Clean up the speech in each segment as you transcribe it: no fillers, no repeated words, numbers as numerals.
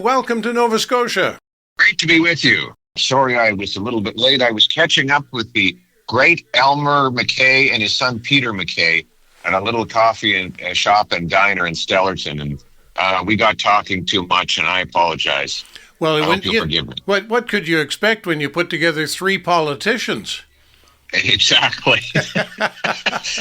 Welcome to Nova Scotia. Great to be with you. Sorry I was a little bit late. I was catching up with the great Elmer McKay and his son Peter McKay at a little coffee and shop and diner in Stellarton, and we got talking too much, and I apologize. Well, I hope you'll forgive me. What could you expect when you put together three politicians? Exactly.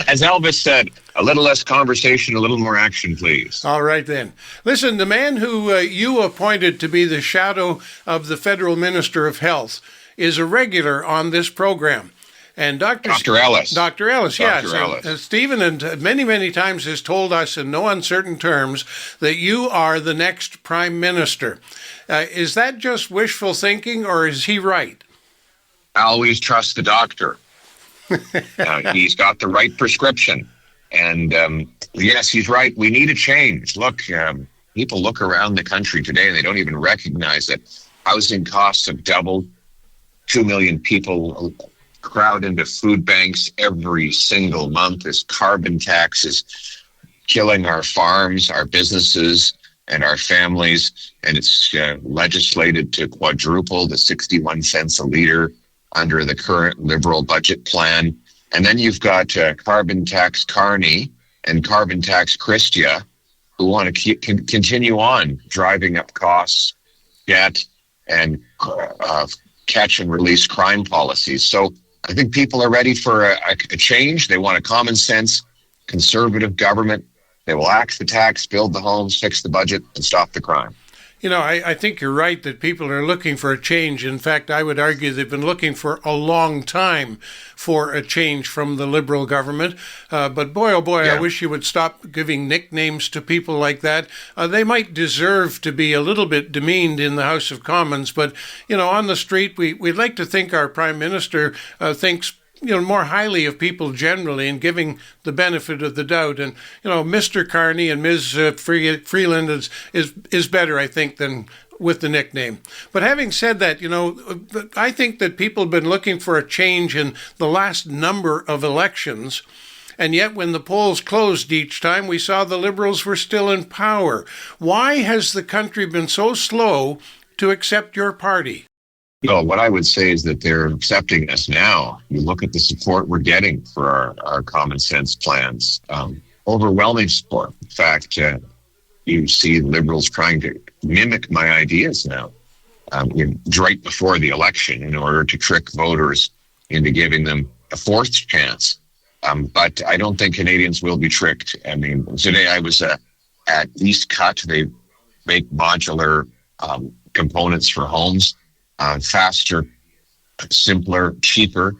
As Elvis said, a little less conversation, a little more action, please. All right, then. Listen, the man who you appointed to be the shadow of the federal minister of health is a regular on this program. And Dr. Ellis. Dr. Ellis, yes. Dr. Ellis. Stephen, and many, many times has told us in no uncertain terms that you are the next prime minister. Is that just wishful thinking, or is he right? I always trust the doctor. He's got the right prescription. And yes, he's right. We need a change. Look, people look around the country today and they don't even recognize that housing costs have doubled. 2 million people crowd into food banks every single month. This carbon tax is killing our farms, our businesses, and our families. And it's legislated to quadruple the 61 cents a litre under the current Liberal budget plan. And then you've got carbon tax Carney and carbon tax Christia, who want to continue on driving up costs, debt, and catch and release crime policies. So I think people are ready for a change. They want a common sense, conservative government. They will axe the tax, build the homes, fix the budget, and stop the crime. You know, I think you're right that people are looking for a change. In fact, I would argue they've been looking for a long time for a change from the Liberal government. But boy, oh boy, yeah. I wish you would stop giving nicknames to people like that. They might deserve to be a little bit demeaned in the House of Commons. But, you know, on the street, we'd like to think our Prime Minister thinks more highly of people generally and giving the benefit of the doubt. And, Mr. Carney and Ms. Freeland is better, I think, than with the nickname. But having said that, I think that people have been looking for a change in the last number of elections. And yet when the polls closed each time, we saw the Liberals were still in power. Why has the country been so slow to accept your party? Well, what I would say is that they're accepting us now. You look at the support we're getting for our common sense plans. Overwhelming support. In fact, you see Liberals trying to mimic my ideas now, right before the election in order to trick voters into giving them a fourth chance. But I don't think Canadians will be tricked. I mean, today I was at East Cut. They make modular components for homes. Faster, simpler, cheaper,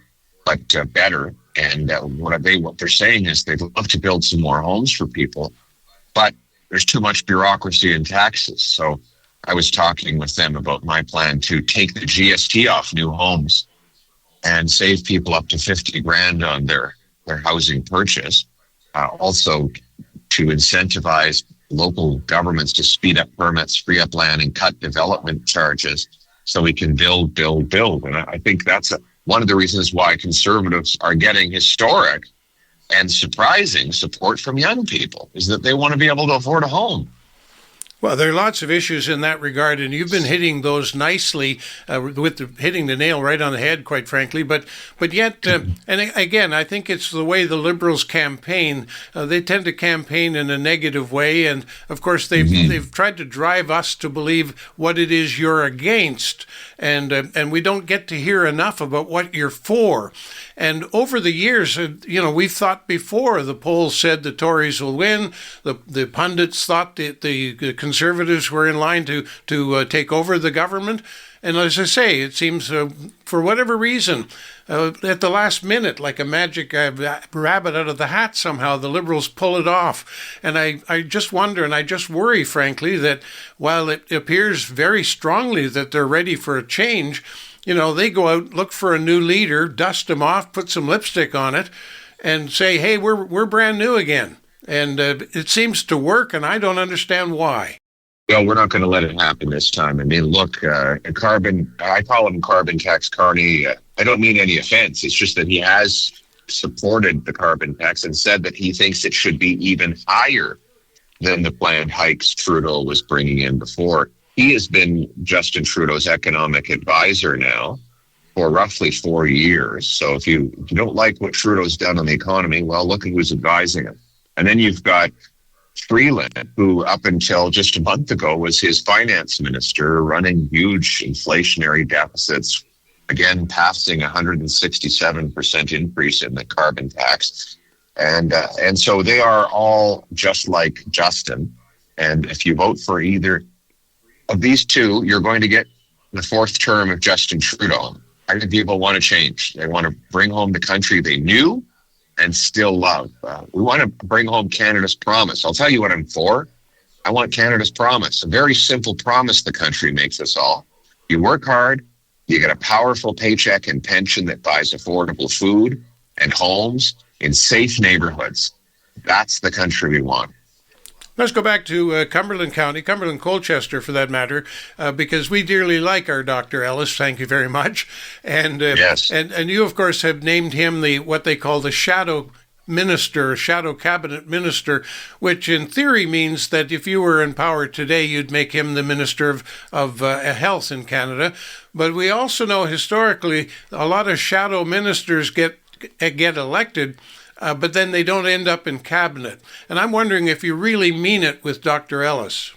but better. And what they're saying is they'd love to build some more homes for people, but there's too much bureaucracy and taxes. So I was talking with them about my plan to take the GST off new homes and save people up to $50,000 on their housing purchase. Also to incentivize local governments to speed up permits, free up land, and cut development charges, so we can build. And I think that's one of the reasons why conservatives are getting historic and surprising support from young people, is that they want to be able to afford a home. Well, there are lots of issues in that regard, and you've been hitting those nicely, hitting the nail right on the head, quite frankly. But yet, and again, I think it's the way the Liberals campaign. They tend to campaign in a negative way, and of course, they've tried to drive us to believe what it is you're against, and we don't get to hear enough about what you're for. And over the years, we've thought before the polls said the Tories will win. The pundits thought that the Conservatives were in line to take over the government. And as I say, it seems for whatever reason, at the last minute, like a magic rabbit out of the hat somehow, the Liberals pull it off. And I just wonder, and I just worry, frankly, that while it appears very strongly that they're ready for a change, they go out, look for a new leader, dust him off, put some lipstick on it, and say, hey, we're brand new again. And it seems to work, and I don't understand why. Well, we're not going to let it happen this time. I mean, look, I call him carbon tax Carney. I don't mean any offense. It's just that he has supported the carbon tax and said that he thinks it should be even higher than the planned hikes Trudeau was bringing in before. he has been Justin Trudeau's economic advisor now for roughly 4 years. So if you don't like what Trudeau's done on the economy, well, look at who's advising him. And then you've got Freeland, who up until just a month ago was his finance minister, running huge inflationary deficits, again, passing 167% increase in the carbon tax. And so they are all just like Justin. And if you vote for either of these two, you're going to get the fourth term of Justin Trudeau. I think people want to change. They want to bring home the country they knew and still love. We want to bring home Canada's promise. I'll tell you what I'm for. I want Canada's promise, a very simple promise the country makes us all. You work hard, you get a powerful paycheck and pension that buys affordable food and homes in safe neighborhoods. That's the country we want. Let's go back to Cumberland County, Cumberland Colchester for that matter, because we dearly like our Dr. Ellis. Thank you very much. And yes. And you, of course, have named him what they call the shadow minister, shadow cabinet minister, which in theory means that if you were in power today, you'd make him the minister of health in Canada. But we also know historically a lot of shadow ministers get elected, but then they don't end up in cabinet. And I'm wondering if you really mean it with Dr. Ellis.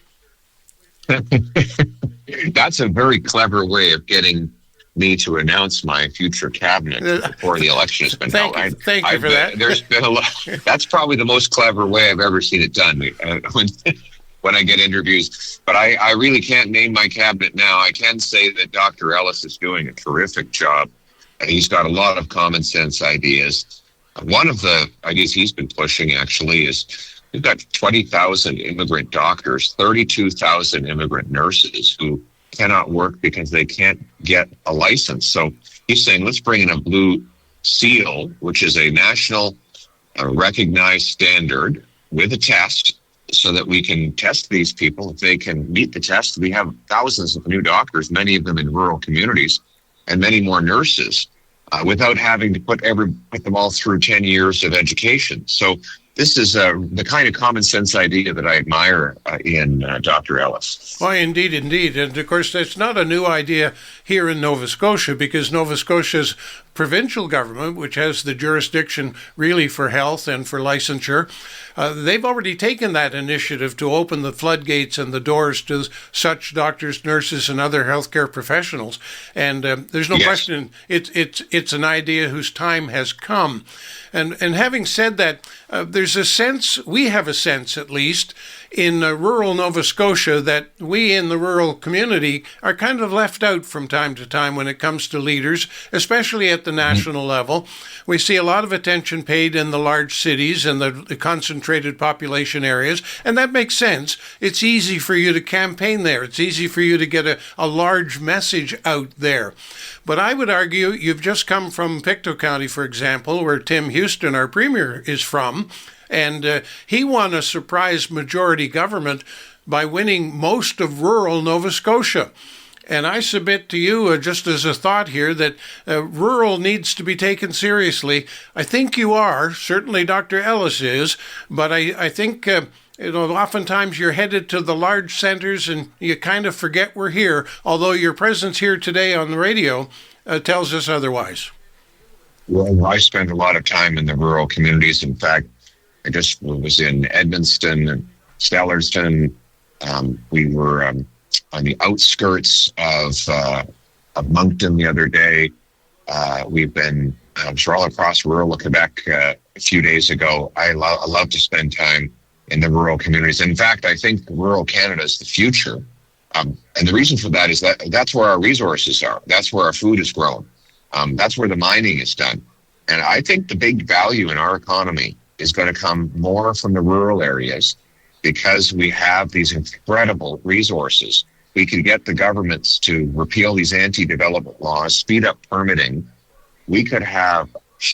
That's a very clever way of getting me to announce my future cabinet before the election has been held. Thank you for that. There's been a lot. That's probably the most clever way I've ever seen it done when I get interviews. But I really can't name my cabinet now. I can say that Dr. Ellis is doing a terrific job, and he's got a lot of common sense ideas. One of the ideas he's been pushing, actually, is we've got 20,000 immigrant doctors, 32,000 immigrant nurses who cannot work because they can't get a license. So he's saying, let's bring in a blue seal, which is a national recognized standard with a test so that we can test these people. If they can meet the test, we have thousands of new doctors, many of them in rural communities, and many more nurses. Without having to put them all through 10 years of education. So this is the kind of common sense idea that I admire in Dr. Ellis. Well, indeed. And of course, it's not a new idea here in Nova Scotia, because Nova Scotia's provincial government, which has the jurisdiction really for health and for licensure, they've already taken that initiative to open the floodgates and the doors to such doctors, nurses, and other healthcare professionals. And there's no question it's an idea whose time has come. And having said that, there's a sense, we have a sense at least, in rural Nova Scotia that we in the rural community are kind of left out from time to time when it comes to leaders, especially at the national level. We see a lot of attention paid in the large cities and the concentrated population areas, and that makes sense. It's easy for you to campaign there. It's easy for you to get a large message out there. But I would argue you've just come from Pictou County, for example, where Tim Houston, our premier, is from, and he won a surprise majority government by winning most of rural Nova Scotia. And I submit to you, just as a thought here, that rural needs to be taken seriously. I think you are, certainly Dr. Ellis is, but I think oftentimes you're headed to the large centers and you kind of forget we're here, although your presence here today on the radio tells us otherwise. Well, I spend a lot of time in the rural communities. In fact, I just was in Edmundston and Stellarton. We were on the outskirts of Moncton the other day. We've been all across rural Quebec a few days ago. I love to spend time in the rural communities. In fact, I think rural Canada is the future. And the reason for that is that that's where our resources are. That's where our food is grown. That's where the mining is done. And I think the big value in our economy is going to come more from the rural areas because we have these incredible resources. We could get the governments to repeal these anti-development laws, speed up permitting. We could have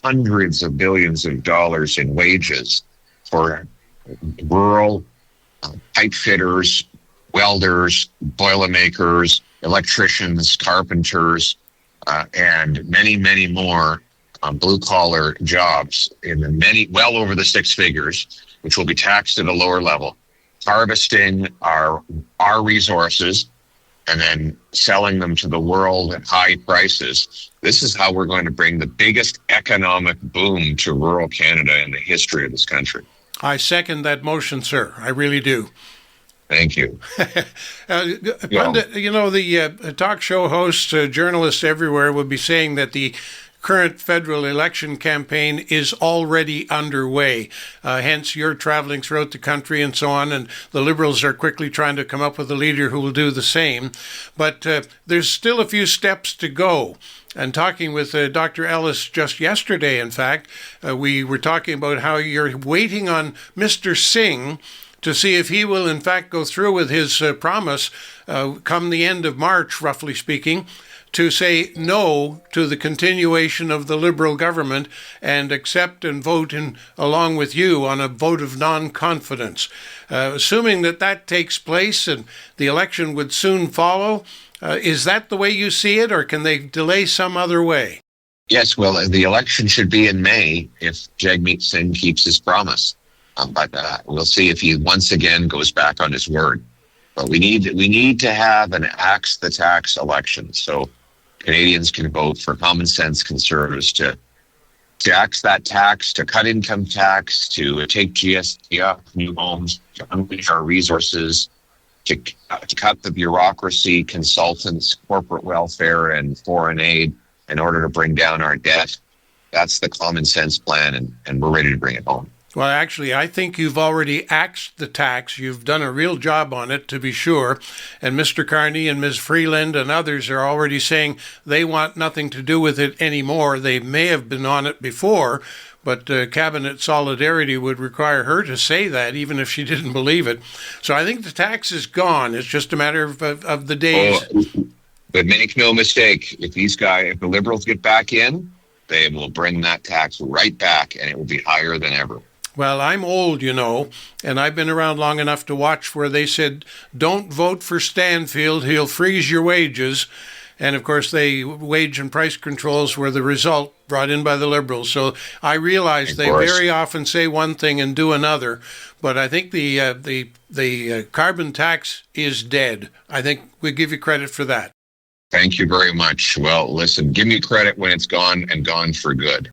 hundreds of billions of dollars in wages for rural pipe fitters, welders, boilermakers, electricians, carpenters, and many, many more blue-collar jobs in well over the six figures, which will be taxed at a lower level, harvesting our resources and then selling them to the world at high prices. This is how we're going to bring the biggest economic boom to rural Canada in the history of this country. I second that motion, sir. I really do. Thank you. The talk show hosts, journalists everywhere will be saying that the current federal election campaign is already underway. Hence, you're traveling throughout the country and so on, and the Liberals are quickly trying to come up with a leader who will do the same. But there's still a few steps to go. And talking with Dr. Ellis just yesterday, in fact, we were talking about how you're waiting on Mr. Singh to see if he will, in fact, go through with his promise come the end of March, roughly speaking, to say no to the continuation of the Liberal government and accept and vote along with you on a vote of non-confidence. Assuming that takes place and the election would soon follow, is that the way you see it, or can they delay some other way? Yes, well, the election should be in May if Jagmeet Singh keeps his promise. But we'll see if he once again goes back on his word. But we need to have an axe the tax election, so Canadians can vote for common sense Conservatives to axe that tax, to cut income tax, to take GST off new homes, to unleash our resources, to cut the bureaucracy, consultants, corporate welfare, and foreign aid in order to bring down our debt. That's the common sense plan, and we're ready to bring it home. Well, actually, I think you've already axed the tax. You've done a real job on it, to be sure. And Mr. Carney and Ms. Freeland and others are already saying they want nothing to do with it anymore. They may have been on it before, but cabinet solidarity would require her to say that, even if she didn't believe it. So I think the tax is gone. It's just a matter of the days. But make no mistake, if the Liberals get back in, they will bring that tax right back, and it will be higher than ever. Well, I'm old, and I've been around long enough to watch where they said, don't vote for Stanfield, he'll freeze your wages. And, of course, wage and price controls were the result brought in by the Liberals. So I realize they very often say one thing and do another. But I think the carbon tax is dead. I think we give you credit for that. Thank you very much. Well, listen, give me credit when it's gone and gone for good.